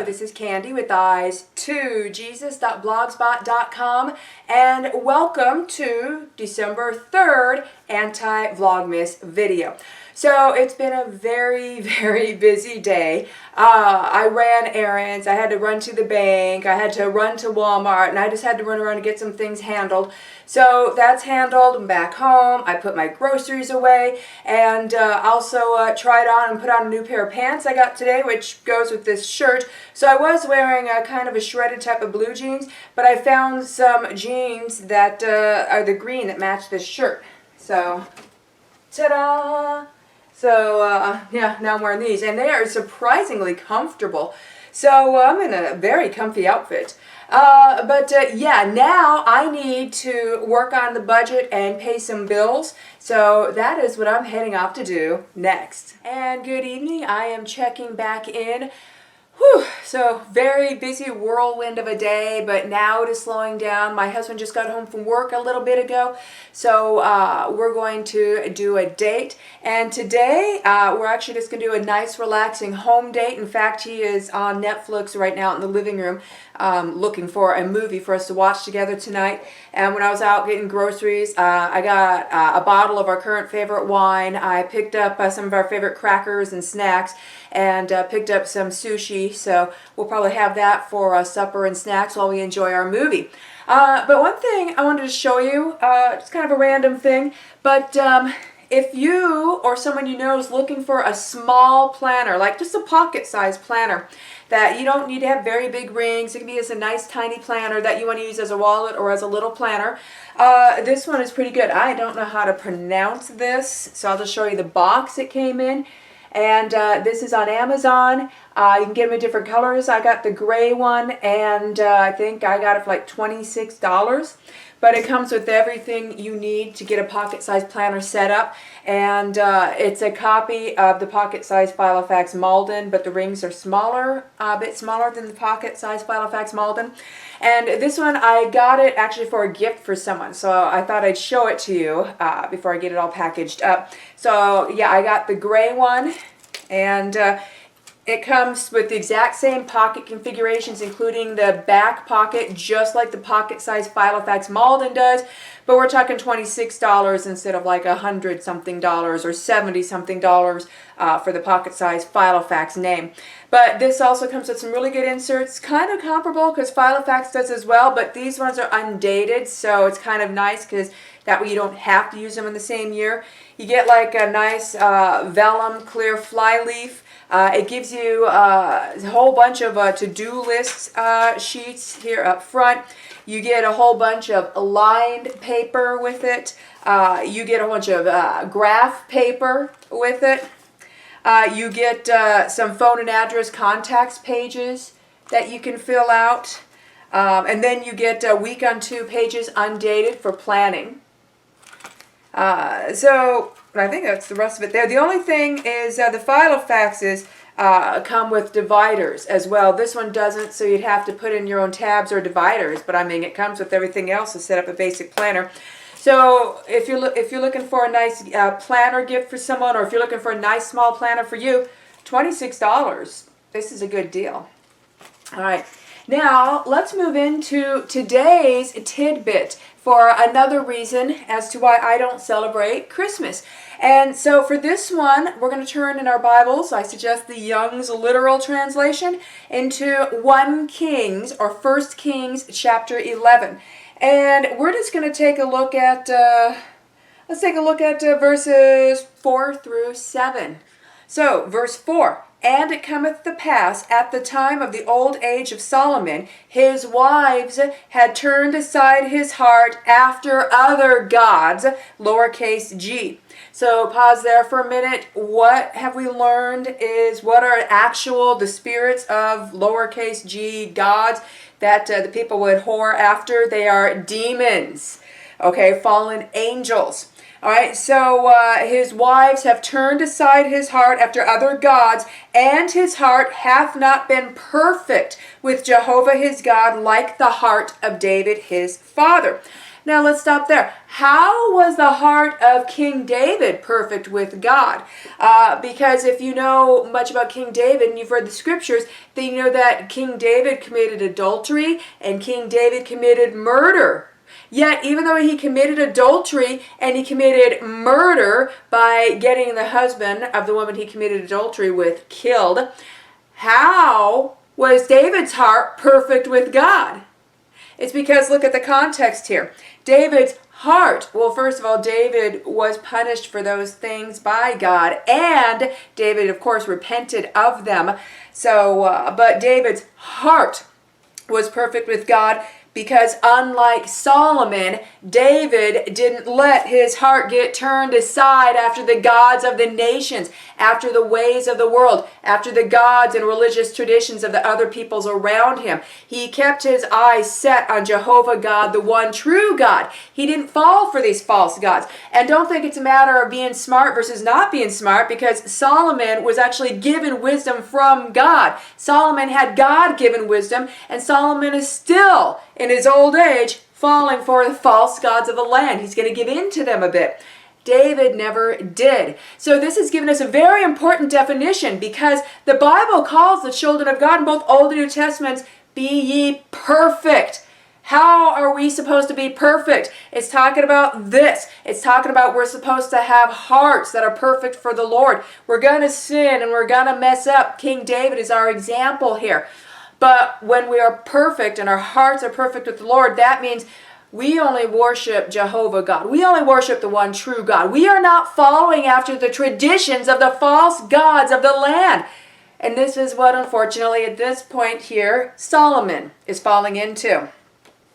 This is Candy with eyes to Jesus.blogspot.com, and welcome to December 3rd Anti-Vlogmas video. So it's been a very busy day. I ran errands, I had to run to the bank, I had to run to Walmart, and I just had to run around and get some things handled. So that's handled. I'm back home. I put my groceries away, and also tried on and put on a new pair of pants I got today, which goes with this shirt. So I was wearing a kind of a shredded type of blue jeans, but I found some jeans that are the green that match this shirt. So, ta-da! So, yeah, now I'm wearing these, and they are surprisingly comfortable. So, I'm in a very comfy outfit. Yeah, now I need to work on the budget and pay some bills. So, that is what I'm heading off to do next. And good evening. I am checking back in. Whew, so very busy whirlwind of a day, but now it is slowing down. My husband just got home from work a little bit ago, so we're going to do a date. And today we're actually just going to do a nice relaxing home date. In fact, he is on Netflix right now in the living room looking for a movie for us to watch together tonight. And when I was out getting groceries, I got a bottle of our current favorite wine. I picked up some of our favorite crackers and snacks, and picked up some sushi. So we'll probably have that for supper and snacks while we enjoy our movie. But one thing I wanted to show you, it's kind of a random thing, but if you or someone you know is looking for a small planner, like just a pocket-sized planner, that you don't need to have very big rings, it can be as a nice tiny planner that you want to use as a wallet or as a little planner, this one is pretty good. I don't know how to pronounce this, so I'll just show you the box it came in. And this is on Amazon. You can get them in different colors. I got the gray one, and I think I got it for like $26. But it comes with everything you need to get a pocket-sized planner set up. And it's a copy of the pocket-sized Filofax Malden, but the rings are smaller, a bit smaller than the pocket-sized Filofax Malden. And this one, I got it actually for a gift for someone. So I thought I'd show it to you before I get it all packaged up. So yeah, I got the gray one, and it comes with the exact same pocket configurations, including the back pocket, just like the pocket-sized Filofax Malden does. But we're talking $26 instead of like $100-something or $70-something for the pocket-sized Filofax name. But this also comes with some really good inserts, kind of comparable because Filofax does as well, but these ones are undated, so it's kind of nice because that way you don't have to use them in the same year. You get like a nice vellum clear flyleaf. It gives you a whole bunch of to-do list sheets here up front. You get a whole bunch of lined paper with it. You get a bunch of graph paper with it. You get some phone and address contacts pages that you can fill out. And then you get a week on 2 pages undated for planning. So I think that's the rest of it there. The only thing is the Filofaxes come with dividers as well. This one doesn't, so you'd have to put in your own tabs or dividers. But I mean, it comes with everything else to set up a basic planner. So if you're looking for a nice planner gift for someone, or if you're looking for a nice small planner for you, $26. This is a good deal. All right. Now, let's move into today's tidbit for another reason as to why I don't celebrate Christmas. And so for this one, we're going to turn in our Bibles, I suggest the Young's literal translation, into 1 Kings, or 1 Kings chapter 11. And we're just going to take a look at, verses 4 through 7. So, verse 4. And it cometh to pass, at the time of the old age of Solomon, his wives had turned aside his heart after other gods, lowercase g. So pause there for a minute. What have we learned is what are the spirits of lowercase g gods that the people would whore after. They are demons, okay, fallen angels. All right, so his wives have turned aside his heart after other gods, and his heart hath not been perfect with Jehovah his God, like the heart of David his father. Now let's stop there. How was the heart of King David perfect with God? Because if you know much about King David and you've read the scriptures, then you know that King David committed adultery and King David committed murder. Yet, even though he committed adultery and he committed murder by getting the husband of the woman he committed adultery with killed, how was David's heart perfect with God? It's because, look at the context here. David's heart, well, first of all, David was punished for those things by God, and David, of course, repented of them. So, but David's heart was perfect with God, because unlike Solomon, David didn't let his heart get turned aside after the gods of the nations, after the ways of the world, after the gods and religious traditions of the other peoples around him. He kept his eyes set on Jehovah God, the one true God. He didn't fall for these false gods. And don't think it's a matter of being smart versus not being smart, because Solomon was actually given wisdom from God. Solomon had God-given wisdom, and Solomon is still, in his old age, falling for the false gods of the land. He's going to give in to them a bit. David never did. So this has given us a very important definition, because the Bible calls the children of God in both Old and New Testaments, be ye perfect. How are we supposed to be perfect? It's talking about this. It's talking about we're supposed to have hearts that are perfect for the Lord. We're going to sin and we're going to mess up. King David is our example here. But when we are perfect and our hearts are perfect with the Lord, that means we only worship Jehovah God. We only worship the one true God. We are not following after the traditions of the false gods of the land. And this is what, unfortunately, at this point here, Solomon is falling into.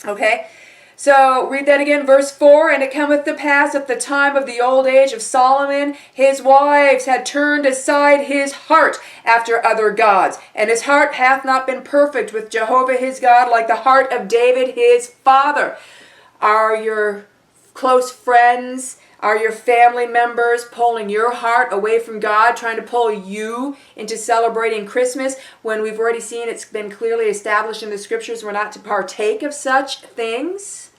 Okay? So, read that again, verse 4. And it cometh to pass at the time of the old age of Solomon, his wives had turned aside his heart after other gods, and his heart hath not been perfect with Jehovah his God, like the heart of David his father. Are your close friends, are your family members pulling your heart away from God, trying to pull you into celebrating Christmas, when we've already seen it's been clearly established in the scriptures we're not to partake of such things?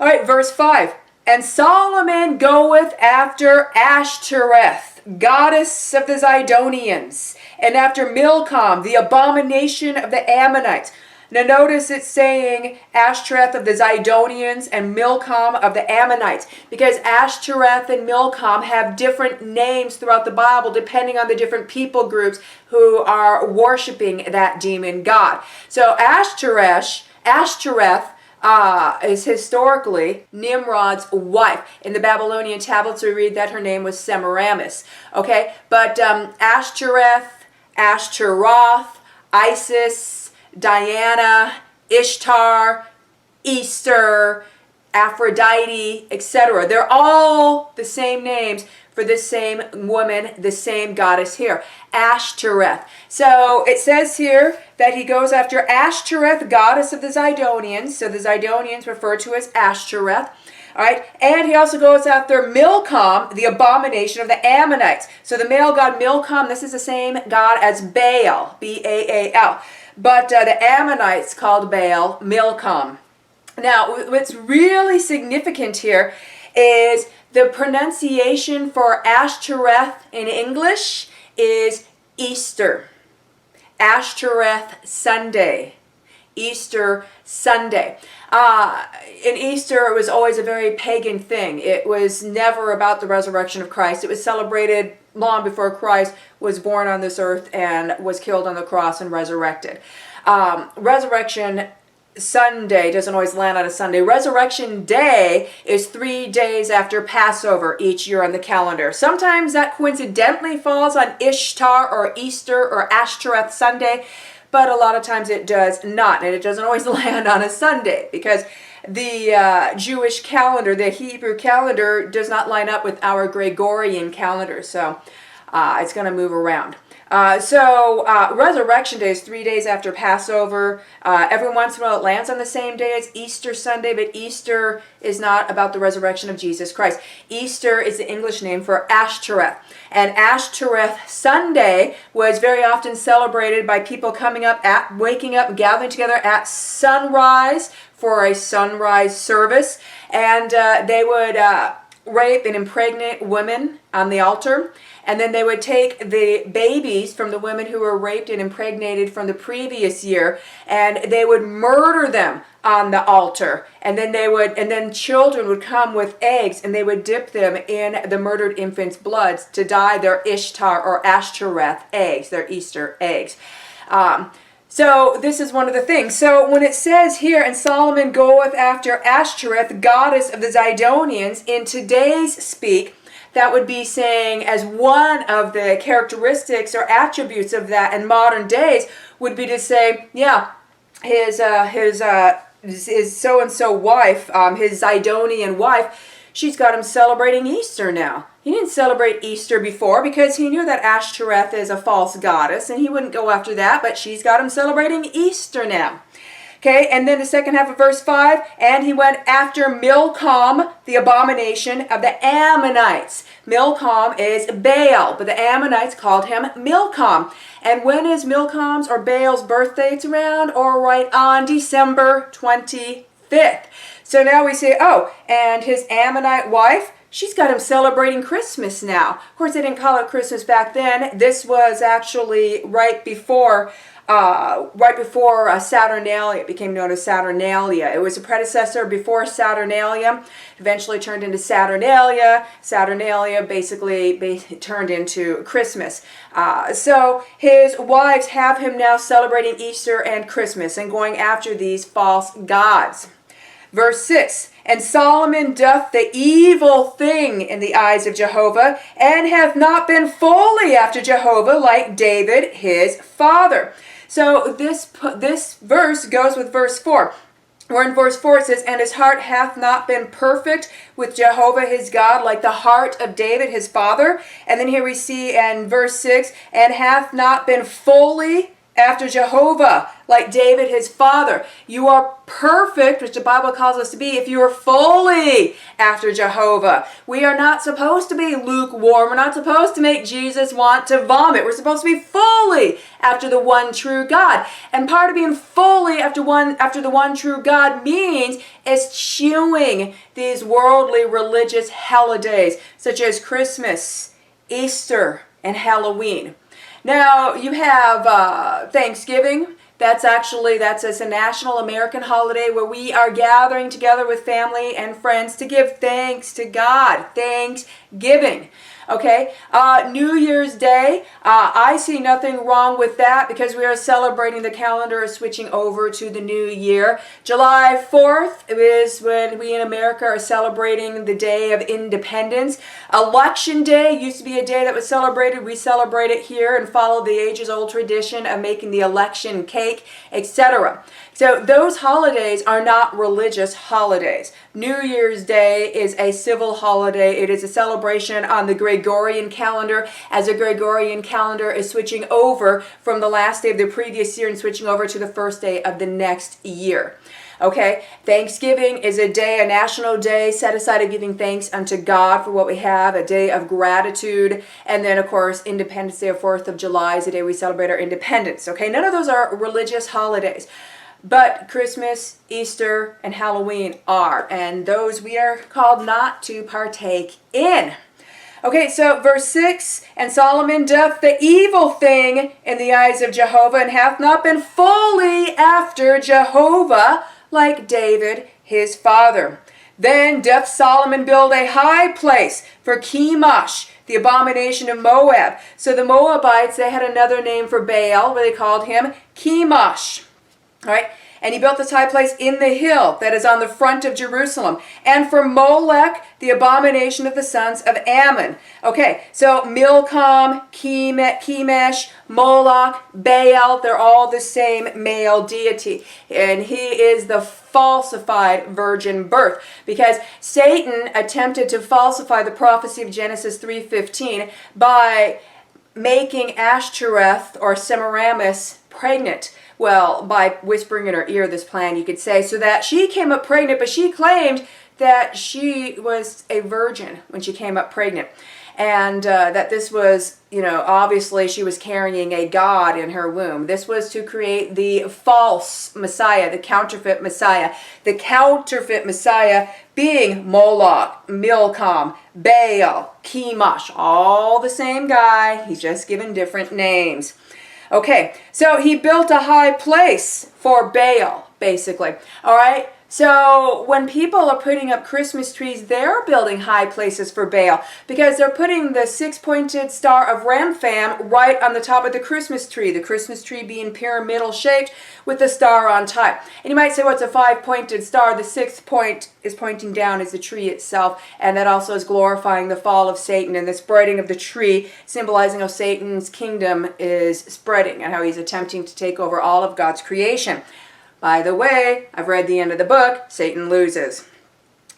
All right, verse 5. And Solomon goeth after Ashtoreth, goddess of the Zidonians, and after Milcom, the abomination of the Ammonites. Now notice it's saying Ashtoreth of the Zidonians and Milcom of the Ammonites, because Ashtoreth and Milcom have different names throughout the Bible depending on the different people groups who are worshiping that demon god. So Ashtoreth is historically Nimrod's wife. In the Babylonian tablets we read that her name was Semiramis. Okay, but Ashtoreth, Ashtaroth, Isis, Diana, Ishtar, Easter, Aphrodite, etc. They're all the same names for this same woman, the same goddess here, Ashtoreth. So it says here that he goes after Ashtoreth, goddess of the Zidonians. So the Zidonians referred to as Ashtoreth. All right, and he also goes after Milcom, the abomination of the Ammonites. So the male god Milcom, this is the same god as Baal, B-A-A-L. But the Ammonites called Baal Milcom. Now, what's really significant here is the pronunciation for Ashtoreth in English is Easter. Ashtoreth Sunday. Easter Sunday. In Easter, it was always a very pagan thing. It was never about the resurrection of Christ. It was celebrated long before Christ was born on this earth and was killed on the cross and resurrected. Resurrection Sunday doesn't always land on a Sunday. Resurrection Day is 3 days after Passover each year on the calendar. Sometimes that coincidentally falls on Ishtar or Easter or Ashtoreth Sunday, but a lot of times it does not, and it doesn't always land on a Sunday because the Jewish calendar, the Hebrew calendar, does not line up with our Gregorian calendar, so it's going to move around. Resurrection Day is 3 days after Passover. Every once in a while it lands on the same day as Easter Sunday, but Easter is not about the resurrection of Jesus Christ. Easter is the English name for Ashtoreth. And Ashtoreth Sunday was very often celebrated by people waking up, gathering together at sunrise for a sunrise service. And they would rape and impregnate women on the altar. And then they would take the babies from the women who were raped and impregnated from the previous year, and they would murder them on the altar. And then children would come with eggs, and they would dip them in the murdered infants' bloods to dye their Ishtar or Ashtoreth eggs, their Easter eggs. So this is one of the things. So when it says here, and Solomon goeth after Ashtoreth, goddess of the Zidonians, in today's speak, that would be saying as one of the characteristics or attributes of that in modern days would be to say, yeah, his so-and-so wife, his Zidonian wife, she's got him celebrating Easter now. He didn't celebrate Easter before because he knew that Ashtoreth is a false goddess and he wouldn't go after that, but she's got him celebrating Easter now. Okay, and then the second half of verse 5, and he went after Milcom, the abomination of the Ammonites. Milcom is Baal, but the Ammonites called him Milcom. And when is Milcom's or Baal's birthday? It's around or right on December 25th. So now we say, oh, and his Ammonite wife, she's got him celebrating Christmas now. Of course, they didn't call it Christmas back then. This was actually right before Saturnalia. It became known as Saturnalia. It was a predecessor before Saturnalia. Eventually turned into Saturnalia. Saturnalia basically turned into Christmas. So his wives have him now celebrating Easter and Christmas and going after these false gods. Verse 6, and Solomon doth the evil thing in the eyes of Jehovah, and hath not been fully after Jehovah like David his father. So this verse goes with verse 4. Where in verse 4 it says, and his heart hath not been perfect with Jehovah his God like the heart of David his father. And then here we see in verse 6, and hath not been fully after Jehovah like David his father. You are perfect, which the Bible calls us to be, if you are fully after Jehovah. We are not supposed to be lukewarm. We're not supposed to make Jesus want to vomit. We're supposed to be fully after the one true God. And part of being fully after the one true God means eschewing these worldly religious holidays such as Christmas, Easter, and Halloween. Now, you have Thanksgiving. That's a national American holiday where we are gathering together with family and friends to give thanks to God. Thanksgiving. Okay, New Year's Day, I see nothing wrong with that because we are celebrating the calendar switching over to the new year. July 4th is when we in America are celebrating the Day of Independence. Election Day used to be a day that was celebrated. We celebrate it here and follow the ages-old tradition of making the election cake, etc. So those holidays are not religious holidays. New Year's Day is a civil holiday. It is a celebration on the Gregorian calendar, as the Gregorian calendar is switching over from the last day of the previous year and switching over to the first day of the next year. Okay, Thanksgiving is a national day set aside of giving thanks unto God for what we have, a day of gratitude. And then, of course, Independence Day, 4th of July, is the day we celebrate our independence. Okay, none of those are religious holidays. But Christmas, Easter, and Halloween are. And those we are called not to partake in. Okay, so verse 6, and Solomon doth the evil thing in the eyes of Jehovah, and hath not been fully after Jehovah like David his father. Then doth Solomon build a high place for Chemosh, the abomination of Moab. So the Moabites, they had another name for Baal, where they called him Chemosh. All right, And he built this high place in the hill that is on the front of Jerusalem. And for Molech, the abomination of the sons of Ammon. Okay, so Milcom, Chemosh, Moloch, Baal, they're all the same male deity. And he is the falsified virgin birth, because Satan attempted to falsify the prophecy of Genesis 3:15 by making Ashtoreth or Semiramis pregnant. Well, by whispering in her ear this plan, you could say, so that she came up pregnant, but she claimed that she was a virgin when she came up pregnant. And that this was, obviously she was carrying a god in her womb. This was to create the false Messiah, the counterfeit Messiah. The counterfeit Messiah being Moloch, Milcom, Baal, Chemosh, all the same guy. He's just given different names. Okay, so he built a high place for Baal, basically. All right, so when people are putting up Christmas trees, they're building high places for Baal, because they're putting the six-pointed star of Rampham right on the top of the Christmas tree being pyramidal shaped with the star on top. And you might say, what's a five-pointed star? The sixth point is pointing down as the tree itself, and that also is glorifying the fall of Satan and the spreading of the tree, symbolizing how Satan's kingdom is spreading and how he's attempting to take over all of God's creation. By the way, I've read the end of the book. Satan loses.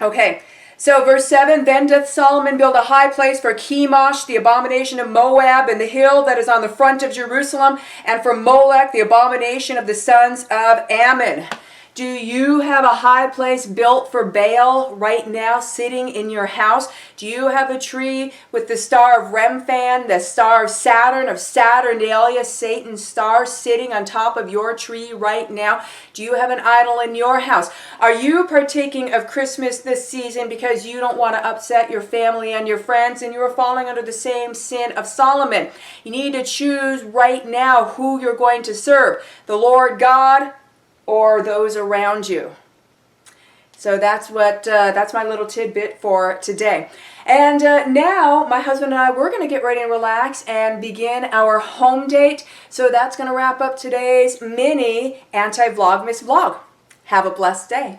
Okay, so verse 7, then doth Solomon build a high place for Chemosh, the abomination of Moab, and the hill that is on the front of Jerusalem, and for Molech, the abomination of the sons of Ammon. Do you have a high place built for Baal right now sitting in your house? Do you have a tree with the star of Remphan, the star of Saturnalia, Satan's star, sitting on top of your tree right now? Do you have an idol in your house? Are you partaking of Christmas this season because you don't want to upset your family and your friends, and you are falling under the same sin of Solomon? You need to choose right now who you're going to serve, the Lord God or those around you. So that's my little tidbit for today. And now my husband and I, we're going to get ready and relax and begin our home date. So that's going to wrap up today's mini Anti-Vlogmas vlog. Have a blessed day.